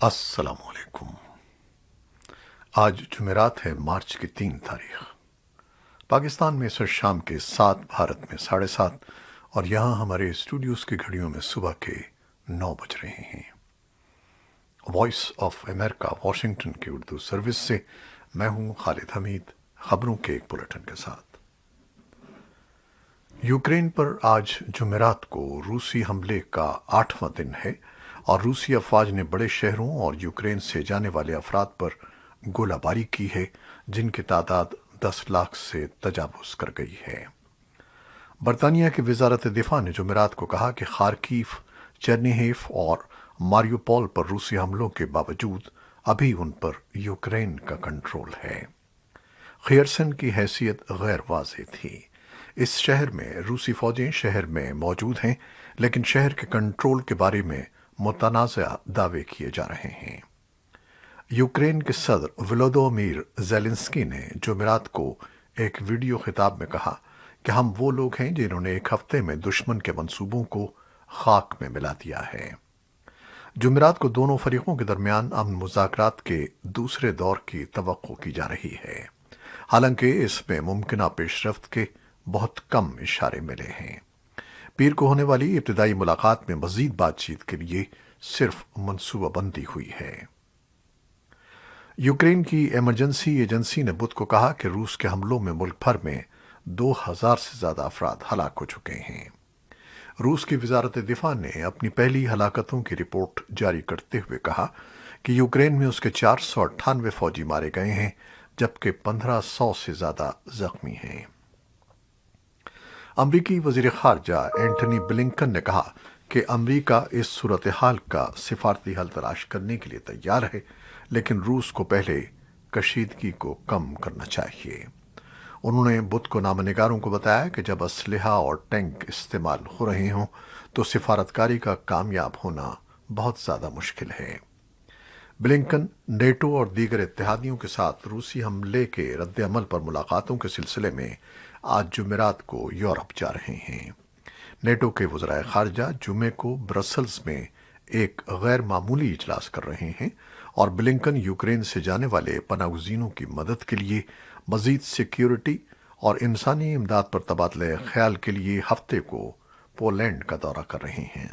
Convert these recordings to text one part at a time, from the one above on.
السلام علیکم۔ آج جمعرات ہے، مارچ کی 3 تاریخ۔ پاکستان میں اس وقت شام کے 7، بھارت میں 7:30، اور یہاں ہمارے اسٹوڈیوز کی گھڑیوں میں صبح کے 9 بج رہے ہیں۔ وائس آف امریکہ واشنگٹن کی اردو سروس سے میں ہوں خالد حمید، خبروں کے ایک بلیٹن کے ساتھ۔ یوکرین پر آج جمعرات کو روسی حملے کا 8واں دن ہے، اور روسی افواج نے بڑے شہروں اور یوکرین سے جانے والے افراد پر گولہ باری کی ہے، جن کی تعداد 10 لاکھ سے تجاوز کر گئی ہے۔ برطانیہ کی وزارت دفاع نے جمعرات کو کہا کہ خارکیف، چرنیہیف اور ماریوپول پر روسی حملوں کے باوجود ابھی ان پر یوکرین کا کنٹرول ہے۔ خیرسن کی حیثیت غیر واضح تھی۔ اس شہر میں روسی فوجیں شہر میں موجود ہیں، لیکن شہر کے کنٹرول کے بارے میں متنازع دعوے کیے جا رہے ہیں۔ یوکرین کے صدر ولودومیر زیلنسکی نے جمعرات کو ایک ویڈیو خطاب میں کہا کہ ہم وہ لوگ ہیں جنہوں نے ایک ہفتے میں دشمن کے منصوبوں کو خاک میں ملا دیا ہے۔ جمعرات کو دونوں فریقوں کے درمیان امن مذاکرات کے دوسرے دور کی توقع کی جا رہی ہے، حالانکہ اس میں ممکنہ پیش رفت کے بہت کم اشارے ملے ہیں۔ پیر کو ہونے والی ابتدائی ملاقات میں مزید بات چیت کے لیے صرف منصوبہ بندی ہوئی ہے۔ یوکرین کی ایمرجنسی ایجنسی نے بدھ کو کہا کہ روس کے حملوں میں ملک بھر میں 2000 سے زیادہ افراد ہلاک ہو چکے ہیں۔ روس کی وزارت دفاع نے اپنی پہلی ہلاکتوں کی رپورٹ جاری کرتے ہوئے کہا کہ یوکرین میں اس کے 498 فوجی مارے گئے ہیں، جبکہ 1500 سے زیادہ زخمی ہیں۔ امریکی وزیر خارجہ اینٹنی بلنکن نے کہا کہ امریکہ اس صورتحال کا سفارتی حل تلاش کرنے کے لیے تیار ہے، لیکن روس کو پہلے کشیدگی کو کم کرنا چاہیے۔ انہوں نے بدھ کو نامہ نگاروں کو بتایا کہ جب اسلحہ اور ٹینک استعمال ہو رہے ہوں تو سفارتکاری کا کامیاب ہونا بہت زیادہ مشکل ہے۔ بلنکن نیٹو اور دیگر اتحادیوں کے ساتھ روسی حملے کے رد عمل پر ملاقاتوں کے سلسلے میں آج جمعرات کو یورپ جا رہے ہیں۔ نیٹو کے وزرائے خارجہ جمعے کو برسلز میں ایک غیر معمولی اجلاس کر رہے ہیں، اور بلنکن یوکرین سے جانے والے پناہ گزینوں کی مدد کے لیے مزید سیکیورٹی اور انسانی امداد پر تبادلہ خیال کے لیے ہفتے کو پولینڈ کا دورہ کر رہے ہیں۔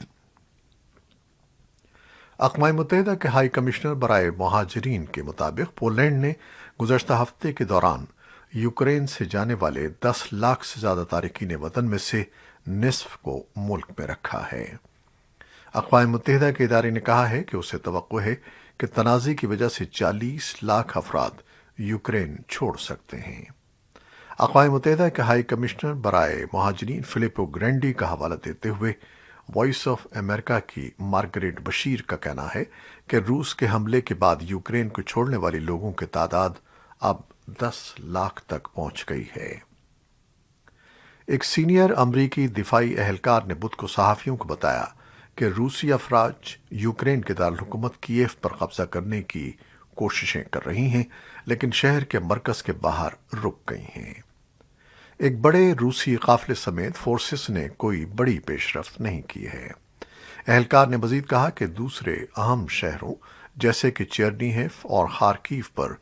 اقوام متحدہ کے ہائی کمشنر برائے مہاجرین کے مطابق پولینڈ نے گزشتہ ہفتے کے دوران یوکرین سے جانے والے 10 لاکھ سے زیادہ تارکین وطن میں سے نصف کو ملک میں رکھا ہے۔ اقوام متحدہ کے ادارے نے کہا ہے کہ اسے توقع ہے کہ تنازع کی وجہ سے 40 لاکھ افراد یوکرین چھوڑ سکتے ہیں۔ اقوام متحدہ کے ہائی کمشنر برائے مہاجرین فلیپو گرینڈی کا حوالہ دیتے ہوئے وائس آف امریکہ کی مارگریٹ بشیر کا کہنا ہے کہ روس کے حملے کے بعد یوکرین کو چھوڑنے والے لوگوں کی تعداد اب 10 لاکھ تک پہنچ گئی ہے۔ ایک سینئر امریکی دفاعی اہلکار نے بدھ کو صحافیوں کو بتایا کہ روسی افواج یوکرین کے دارالحکومت کیف پر قبضہ کرنے کی کوششیں کر رہی ہیں، لیکن شہر کے مرکز کے باہر رک گئی ہیں۔ ایک بڑے روسی قافلے سمیت فورسز نے کوئی بڑی پیش رفت نہیں کی ہے۔ اہلکار نے مزید کہا کہ دوسرے اہم شہروں جیسے کہ چیرنیہیف اور خارکیف پر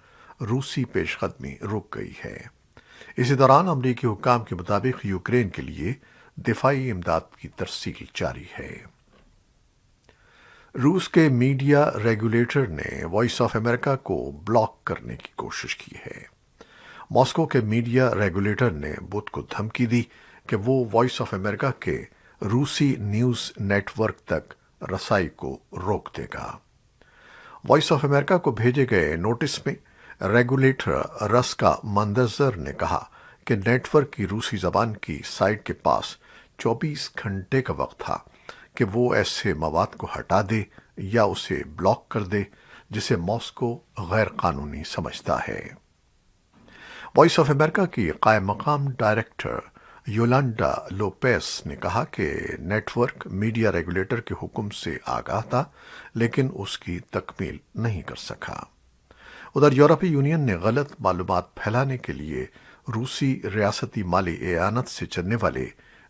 روسی پیش قدمی رک گئی ہے۔ اسی دوران امریکی حکام کے مطابق یوکرین کے لیے دفاعی امداد کی ترسیل جاری ہے۔ روس کے میڈیا ریگولیٹر نے وائس آف امریکہ کو بلاک کرنے کی کوشش کی ہے۔ ماسکو کے میڈیا ریگولیٹر نے بدھ کو دھمکی دی کہ وہ وائس آف امریکہ کے روسی نیوز نیٹ ورک تک رسائی کو روک دے گا۔ وائس آف امریکہ کو بھیجے گئے نوٹس میں ریگولیٹر رسکا مندزر نے کہا کہ نیٹ ورک کی روسی زبان کی سائٹ کے پاس 24 گھنٹے کا وقت تھا کہ وہ ایسے مواد کو ہٹا دے یا اسے بلاک کر دے جسے ماسکو غیر قانونی سمجھتا ہے۔ وائس آف امریکہ کی قائم مقام ڈائریکٹر یولانڈا لوپیز نے کہا کہ نیٹ ورک میڈیا ریگولیٹر کے حکم سے آگاہ تھا، لیکن اس کی تکمیل نہیں کر سکا۔ ادھر یورپی یونین نے غلط معلومات پھیلانے کے لیے روسی ریاستی مالی اعانت سے چلنے والے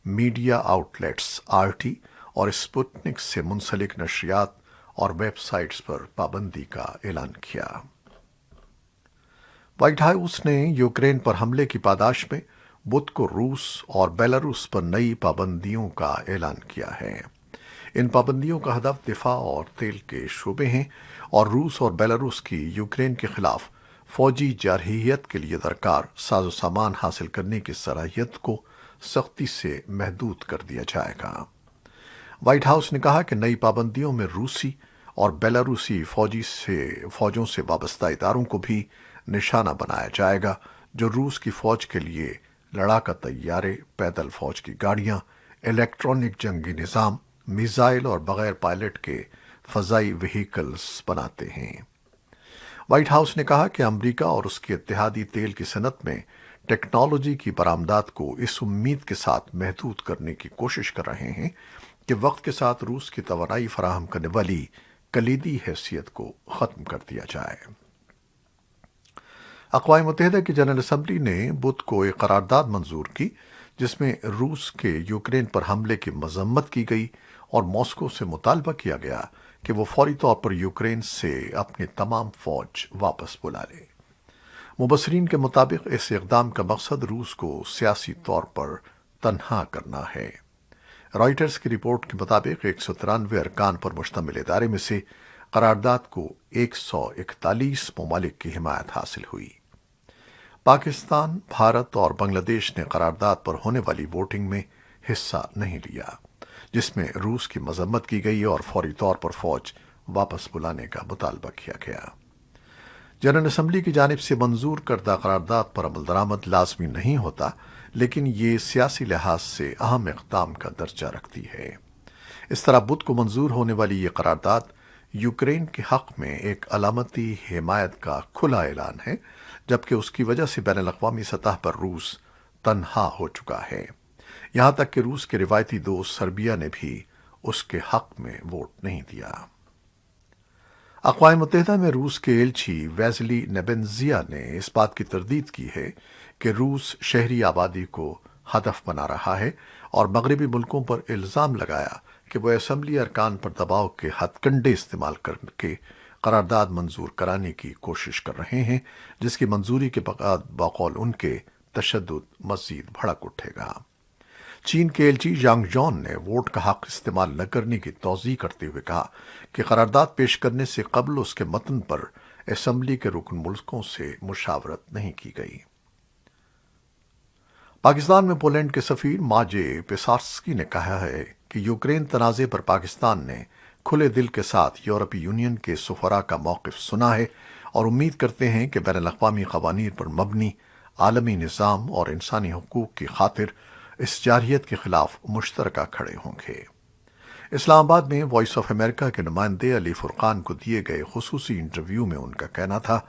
میڈیا آؤٹ لیٹس RT اور اسپوتنک سے منسلک نشریات اور ویب سائٹس پر پابندی کا اعلان کیا۔ وائٹ ہاؤس نے یوکرین پر حملے کی پاداش میں بدھ کو روس اور بیلاروس پر نئی پابندیوں کا اعلان کیا ہے۔ ان پابندیوں کا ہدف دفاع اور تیل کے شعبے ہیں اور روس اور بیلاروس کی یوکرین کے خلاف فوجی جارحیت کے لیے درکار ساز و سامان حاصل کرنے کی صلاحیت کو سختی سے محدود کر دیا جائے گا۔ وائٹ ہاؤس نے کہا کہ نئی پابندیوں میں روسی اور بیلاروسی فوجوں سے وابستہ اداروں کو بھی نشانہ بنایا جائے گا جو روس کی فوج کے لیے لڑاکا طیارے، پیدل فوج کی گاڑیاں، الیکٹرانک جنگی نظام، میزائل اور بغیر پائلٹ کے فضائی وہیکلز بناتے ہیں۔ وائٹ ہاؤس نے کہا کہ امریکہ اور اس کی اتحادی تیل کی صنعت میں ٹیکنالوجی کی برآمدات کو اس امید کے ساتھ محدود کرنے کی کوشش کر رہے ہیں کہ وقت کے ساتھ روس کی توانائی فراہم کرنے والی کلیدی حیثیت کو ختم کر دیا جائے۔ اقوام متحدہ کی جنرل اسمبلی نے بدھ کو ایک قرارداد منظور کی جس میں روس کے یوکرین پر حملے کی مذمت کی گئی اور ماسکو سے مطالبہ کیا گیا کہ وہ فوری طور پر یوکرین سے اپنی تمام فوج واپس بلا لے۔ مبصرین کے مطابق اس اقدام کا مقصد روس کو سیاسی طور پر تنہا کرنا ہے۔ رائٹرز کی رپورٹ کے مطابق 193 ارکان پر مشتمل ادارے میں سے قرارداد کو 141 ممالک کی حمایت حاصل ہوئی۔ پاکستان، بھارت اور بنگلہ دیش نے قرارداد پر ہونے والی ووٹنگ میں حصہ نہیں لیا، جس میں روس کی مذمت کی گئی اور فوری طور پر فوج واپس بلانے کا مطالبہ کیا گیا۔ جنرل اسمبلی کی جانب سے منظور کردہ قرارداد پر عمل درآمد لازمی نہیں ہوتا، لیکن یہ سیاسی لحاظ سے اہم اقدام کا درجہ رکھتی ہے۔ اس طرح بدھ کو منظور ہونے والی یہ قرارداد یوکرین کے حق میں ایک علامتی حمایت کا کھلا اعلان ہے، جبکہ اس کی وجہ سے بین الاقوامی سطح پر روس تنہا ہو چکا ہے، یہاں تک کہ روس کے روایتی دوست سربیا نے بھی اس کے حق میں ووٹ نہیں دیا۔ اقوام متحدہ میں روس کے ایلچی ویزلی نیبنزیا نے اس بات کی تردید کی ہے کہ روس شہری آبادی کو ہدف بنا رہا ہے اور مغربی ملکوں پر الزام لگایا کہ وہ اسمبلی ارکان پر دباؤ کے ہتھ کنڈے استعمال کر کے قرارداد منظور کرانے کی کوشش کر رہے ہیں، جس کی منظوری کے بقول ان کے تشدد مزید بھڑک اٹھے گا۔ چین کے ایلچی ژانگ جون نے ووٹ کا حق استعمال نہ کرنے کی توضیح کرتے ہوئے کہا کہ قرارداد پیش کرنے سے قبل اس کے متن پر اسمبلی کے رکن ملکوں سے مشاورت نہیں کی گئی۔ پاکستان میں پولینڈ کے سفیر ماجے پیسارسکی نے کہا ہے کہ یوکرین تنازع پر پاکستان نے کھلے دل کے ساتھ یورپی یونین کے سفراء کا موقف سنا ہے اور امید کرتے ہیں کہ بین الاقوامی قوانین پر مبنی عالمی نظام اور انسانی حقوق کی خاطر اس جارحیت کے خلاف مشترکہ کھڑے ہوں گے۔ اسلام آباد میں وائس آف امریکہ کے نمائندے علی فرقان کو دیے گئے خصوصی انٹرویو میں ان کا کہنا تھا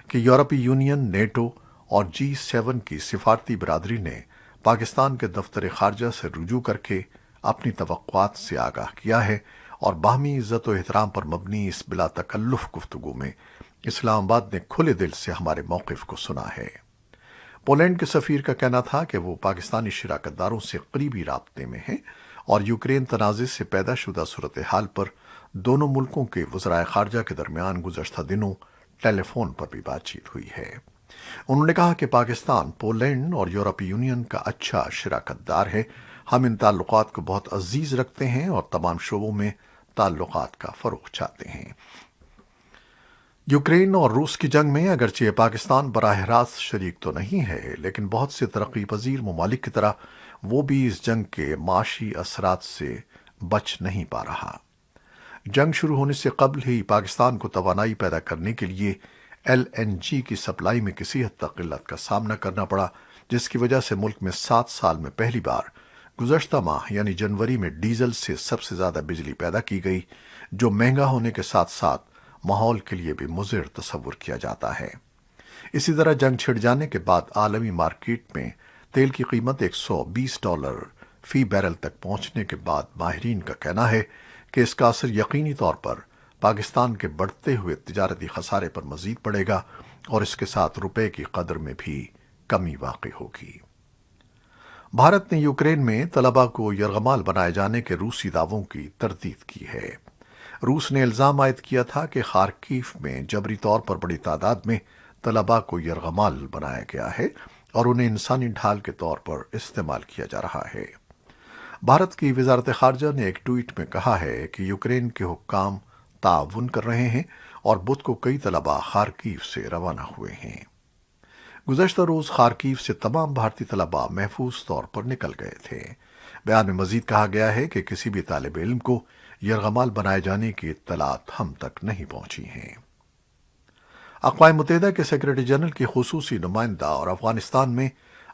کہ یورپی یونین، نیٹو اور G7 کی سفارتی برادری نے پاکستان کے دفتر خارجہ سے رجوع کر کے اپنی توقعات سے آگاہ کیا ہے اور باہمی عزت و احترام پر مبنی اس بلا تکلف گفتگو میں اسلام آباد نے کھلے دل سے ہمارے موقف کو سنا ہے۔ پولینڈ کے سفیر کا کہنا تھا کہ وہ پاکستانی شراکت داروں سے قریبی رابطے میں ہیں اور یوکرین تنازع سے پیدا شدہ صورتحال پر دونوں ملکوں کے وزرائے خارجہ کے درمیان گزشتہ دنوں ٹیلی فون پر بھی بات چیت ہوئی ہے۔ انہوں نے کہا کہ پاکستان پولینڈ اور یورپی یونین کا اچھا شراکت دار ہے، ہم ان تعلقات کو بہت عزیز رکھتے ہیں اور تمام شعبوں میں تعلقات کا فروغ چاہتے ہیں۔ یوکرین اور روس کی جنگ میں اگرچہ پاکستان براہ راست شریک تو نہیں ہے، لیکن بہت سے ترقی پذیر ممالک کی طرح وہ بھی اس جنگ کے معاشی اثرات سے بچ نہیں پا رہا۔ جنگ شروع ہونے سے قبل ہی پاکستان کو توانائی پیدا کرنے کے لیے LNG کی سپلائی میں کسی حد تک قلت کا سامنا کرنا پڑا، جس کی وجہ سے ملک میں 7 سال میں پہلی بار گزشتہ ماہ یعنی جنوری میں ڈیزل سے سب سے زیادہ بجلی پیدا کی گئی، جو مہنگا ہونے کے ساتھ ساتھ ماحول کے لیے بھی مضر تصور کیا جاتا ہے۔ اسی طرح جنگ چھڑ جانے کے بعد عالمی مارکیٹ میں تیل کی قیمت $120 فی بیرل تک پہنچنے کے بعد ماہرین کا کہنا ہے کہ اس کا اثر یقینی طور پر پاکستان کے بڑھتے ہوئے تجارتی خسارے پر مزید پڑے گا اور اس کے ساتھ روپے کی قدر میں بھی کمی واقع ہوگی۔ بھارت نے یوکرین میں طلباء کو یرغمال بنائے جانے کے روسی دعووں کی تردید کی ہے۔ روس نے الزام عائد کیا تھا کہ خارکیف میں جبری طور پر بڑی تعداد میں طلباء کو یرغمال بنایا گیا ہے اور انہیں انسانی ڈھال کے طور پر استعمال کیا جا رہا ہے۔ بھارت کی وزارت خارجہ نے ایک ٹویٹ میں کہا ہے کہ یوکرین کے حکام تعاون کر رہے ہیں اور بدھ کو کئی طلباء خارکیف سے روانہ ہوئے ہیں۔ گزشتہ روز خارکیف سے تمام بھارتی طلباء محفوظ طور پر نکل گئے تھے۔ بیان میں مزید کہا گیا ہے کہ کسی بھی طالب علم کو یرغمال بنائے جانے کی اطلاعات ہم تک نہیں پہنچی ہیں۔ اقوام متحدہ کے سیکرٹری جنرل کی خصوصی نمائندہ اور افغانستان میں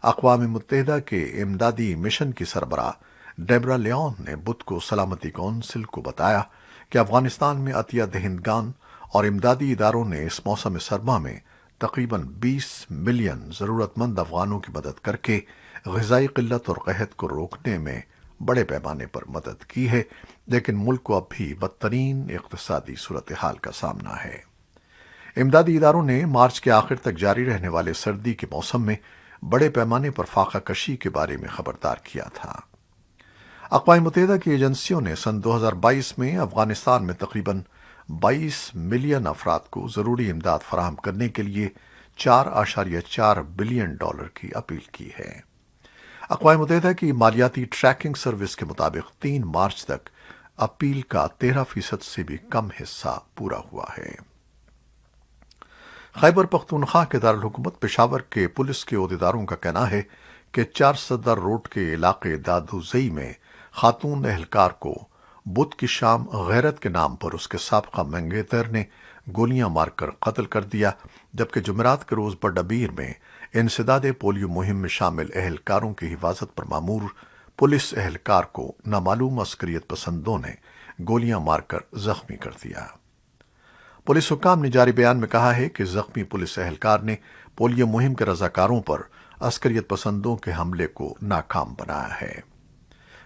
اقوام متحدہ کے امدادی مشن کی سربراہ ڈیبرا لیون نے بدھ کو سلامتی کونسل کو بتایا کہ افغانستان میں عطیہ دہندگان اور امدادی اداروں نے اس موسم سرما میں تقریباً 20 ملین ضرورت مند افغانوں کی مدد کر کے غذائی قلت اور قحط کو روکنے میں بڑے پیمانے پر مدد کی ہے، لیکن ملک کو اب بھی بدترین اقتصادی صورتحال کا سامنا ہے۔ امدادی اداروں نے مارچ کے آخر تک جاری رہنے والے سردی کے موسم میں بڑے پیمانے پر فاقہ کشی کے بارے میں خبردار کیا تھا۔ اقوام متحدہ کی ایجنسیوں نے سن 2022 میں افغانستان میں تقریباً 22 ملین افراد کو ضروری امداد فراہم کرنے کے لیے $4.4 بلین کی اپیل کی ہے۔ اقوام متحدہ کی مالیاتی ٹریکنگ سروس کے مطابق 3 مارچ تک اپیل کا 13% سے بھی کم حصہ پورا ہوا ہے۔ خیبر پختونخوا کے دارالحکومت پشاور کے پولیس کے عہدیداروں کا کہنا ہے کہ 4 صدر روڈ کے علاقے دادوزئی میں خاتون اہلکار کو بدھ کی شام غیرت کے نام پر اس کے سابقہ منگیتر نے گولیاں مار کر قتل کر دیا، جبکہ جمعرات کے روز بڈابیر میں انسداد پولیو مہم میں شامل اہلکاروں کی حفاظت پر مامور پولیس اہلکار کو نامعلوم عسکریت پسندوں نے گولیاں مار کر زخمی کر دیا۔ پولیس حکام نے جاری بیان میں کہا ہے کہ زخمی پولیس اہلکار نے پولیو مہم کے رضاکاروں پر عسکریت پسندوں کے حملے کو ناکام بنایا ہے۔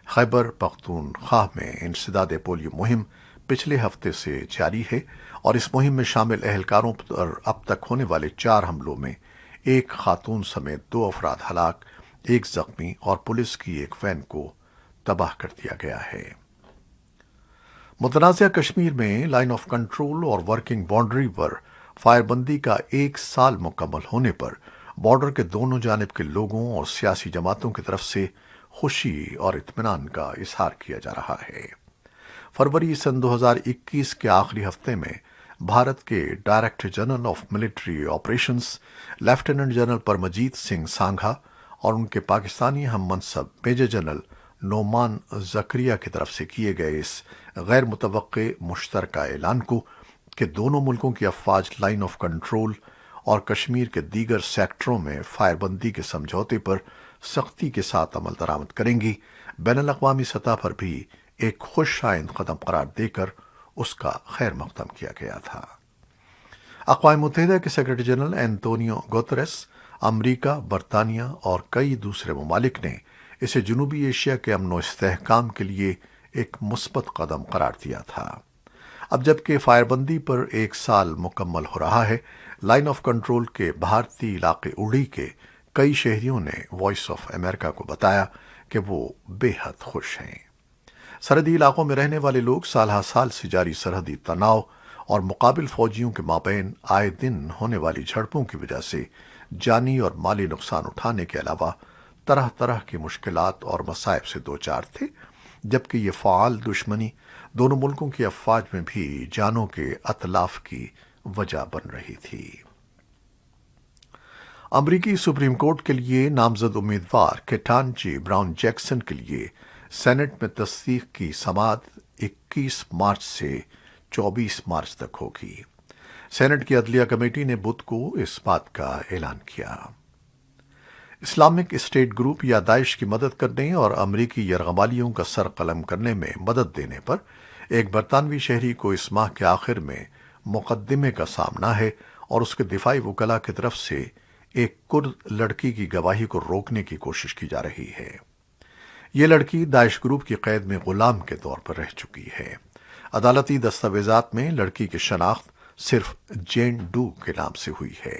خیبر پختونخوا میں انسداد پولیو مہم پچھلے ہفتے سے جاری ہے اور اس مہم میں شامل اہلکاروں پر اب تک ہونے والے 4 حملوں میں 1 خاتون سمیت 2 افراد ہلاک، 1 زخمی اور پولیس کی ایک وین کو تباہ کر دیا گیا ہے۔ متنازع کشمیر میں لائن آف کنٹرول اور ورکنگ باؤنڈری پر فائر بندی کا 1 سال مکمل ہونے پر بارڈر کے دونوں جانب کے لوگوں اور سیاسی جماعتوں کی طرف سے خوشی اور اطمینان کا اظہار کیا جا رہا ہے۔ فروری سن 2021 کے آخری ہفتے میں بھارت کے director general of military operations lieutenant general Paramjit Singh Sangha اور ان کے پاکستانی ہم منصب میجر جنرل نعمان زکریا کی طرف سے کیے گئے اس غیر متوقع مشترکہ اعلان کو کہ دونوں ملکوں کی افواج لائن آف کنٹرول اور کشمیر کے دیگر سیکٹروں میں فائر بندی کے سمجھوتے پر سختی کے ساتھ عمل درآمد کریں گی، بین الاقوامی سطح پر بھی ایک خوش آئند قدم قرار دے کر اس کا خیر مقدم کیا گیا تھا۔ اقوام متحدہ کے سیکرٹری جنرل اینتونیو گوتریس، امریکہ، برطانیہ اور کئی دوسرے ممالک نے اسے جنوبی ایشیا کے امن و استحکام کے لیے ایک مثبت قدم قرار دیا تھا۔ اب جبکہ فائر بندی پر 1 سال مکمل ہو رہا ہے، لائن آف کنٹرول کے بھارتی علاقے اڑی کے کئی شہریوں نے وائس آف امریکہ کو بتایا کہ وہ بے حد خوش ہیں۔ سرحدی علاقوں میں رہنے والے لوگ سال ہر سال سے جاری سرحدی تناؤ اور مقابل فوجیوں کے مابین آئے دن ہونے والی جھڑپوں کی وجہ سے جانی اور مالی نقصان اٹھانے کے علاوہ طرح طرح کی مشکلات اور مصائب سے دوچار تھے، جبکہ یہ فعال دشمنی دونوں ملکوں کی افواج میں بھی جانوں کے اتلاف کی وجہ بن رہی تھی۔ امریکی سپریم کورٹ کے لیے نامزد امیدوار کیٹانجی براؤن جیکسن کے لیے سینٹ میں تصدیق کی سماعت 21 مارچ سے 24 مارچ تک ہوگی۔ سینٹ کی عدلیہ کمیٹی نے بدھ کو اس بات کا اعلان کیا۔ اسلامک اسٹیٹ گروپ یا داعش کی مدد کرنے اور امریکی یرغمالیوں کا سر قلم کرنے میں مدد دینے پر ایک برطانوی شہری کو اس ماہ کے آخر میں مقدمے کا سامنا ہے اور اس کے دفاعی وکلاء کی طرف سے ایک کرد لڑکی کی گواہی کو روکنے کی کوشش کی جا رہی ہے۔ یہ لڑکی داعش گروپ کی قید میں غلام کے طور پر رہ چکی ہے۔ عدالتی دستاویزات میں لڑکی کی شناخت صرف جین ڈو کے نام سے ہوئی ہے۔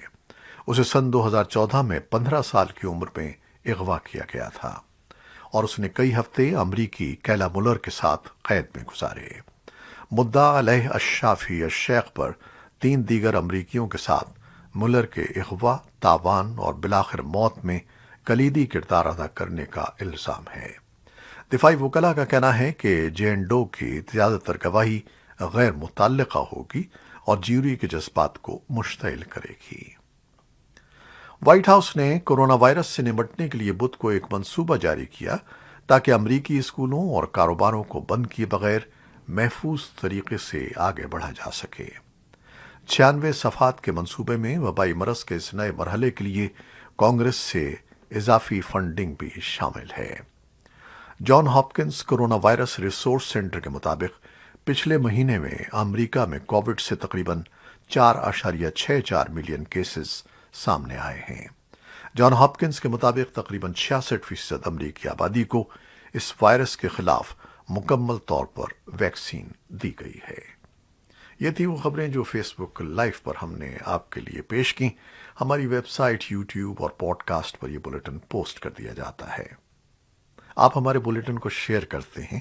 اسے سن 2014 میں 15 سال کی عمر میں اغوا کیا گیا تھا اور اس نے کئی ہفتے امریکی کیلا مولر کے ساتھ قید میں گزارے۔ مدعا علیہ الشافی الشیخ پر 3 دیگر امریکیوں کے ساتھ ملر کے اغوا، تاوان اور بالآخر موت میں کلیدی کردار ادا کرنے کا الزام ہے۔ دفاعی وکلاء کا کہنا ہے کہ جین ڈو کی زیادہ تر گواہی غیر متعلقہ ہوگی اور جیوری کے جذبات کو مشتعل کرے گی۔ وائٹ ہاؤس نے کورونا وائرس سے نمٹنے کے لیے بدھ کو ایک منصوبہ جاری کیا تاکہ امریکی اسکولوں اور کاروباروں کو بند کیے بغیر محفوظ طریقے سے آگے بڑھا جا سکے۔ 96 صفحات کے منصوبے میں وبائی مرض کے اس نئے مرحلے کے لیے کانگریس سے اضافی فنڈنگ بھی شامل ہے۔ John Hopkins corona virus resource centre کے مطابق پچھلے مہینے میں امریکہ میں کووڈ سے تقریباً 4.64 ملین کیسز سامنے آئے ہیں۔ جان ہاپکنس کے مطابق تقریباً 66% امریکی آبادی کو اس وائرس کے خلاف مکمل طور پر ویکسین دی گئی ہے۔ یہ تھی وہ خبریں جو فیس بک لائیو پر ہم نے آپ کے لیے پیش کی۔ ہماری ویب سائٹ، یوٹیوب اور پوڈ کاسٹ پر یہ بلیٹن پوسٹ کر دیا جاتا ہے۔ آپ ہمارے بلیٹن کو شیئر کرتے ہیں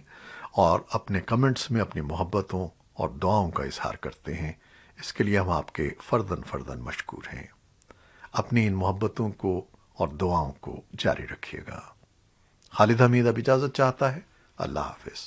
اور اپنے کمنٹس میں اپنی محبتوں اور دعاؤں کا اظہار کرتے ہیں۔ اس کے لیے ہم آپ کے فرداً مشکور ہیں۔ اپنی ان محبتوں کو اور دعاؤں کو جاری رکھیے گا۔ خالد حمید اب اجازت چاہتا ہے۔ اللہ حافظ۔